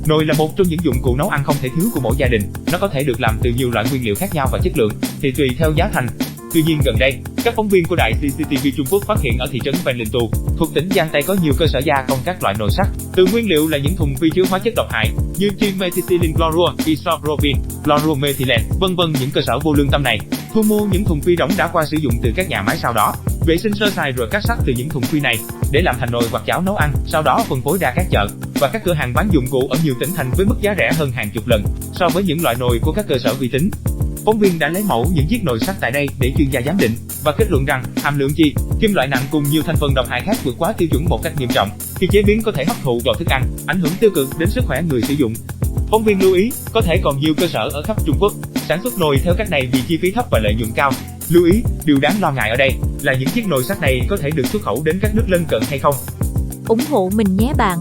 Nồi là một trong những dụng cụ nấu ăn không thể thiếu của mỗi gia đình. Nó có thể được làm từ nhiều loại nguyên liệu khác nhau và chất lượng thì tùy theo giá thành. Tuy nhiên gần đây, các phóng viên của đài CCTV Trung Quốc phát hiện ở thị trấn Venlintu, thuộc tỉnh Giang Tây có nhiều cơ sở gia công các loại nồi sắt. Từ nguyên liệu là những thùng phi chứa hóa chất độc hại như trimethylene chlorua, isopropyl, chloromethylene, vân vân. Những cơ sở vô lương tâm này thu mua những thùng phi rỗng đã qua sử dụng từ các nhà máy, sau đó vệ sinh sơ sài rồi cắt sắt từ những thùng phi này để làm thành nồi hoặc chảo nấu ăn, sau đó phân phối ra các chợ và các cửa hàng bán dụng cụ ở nhiều tỉnh thành với mức giá rẻ hơn hàng chục lần so với những loại nồi của các cơ sở uy tín. Phóng viên đã lấy mẫu những chiếc nồi sắt tại đây để chuyên gia giám định và kết luận rằng hàm lượng chì, kim loại nặng cùng nhiều thành phần độc hại khác vượt quá tiêu chuẩn một cách nghiêm trọng. Khi chế biến có thể hấp thụ vào thức ăn, ảnh hưởng tiêu cực đến sức khỏe người sử dụng. Phóng viên lưu ý, có thể còn nhiều cơ sở ở khắp Trung Quốc sản xuất nồi theo cách này vì chi phí thấp và lợi nhuận cao. Lưu ý, điều đáng lo ngại ở đây là những chiếc nồi sắt này có thể được xuất khẩu đến các nước lân cận hay không. Ủng hộ mình nhé bạn.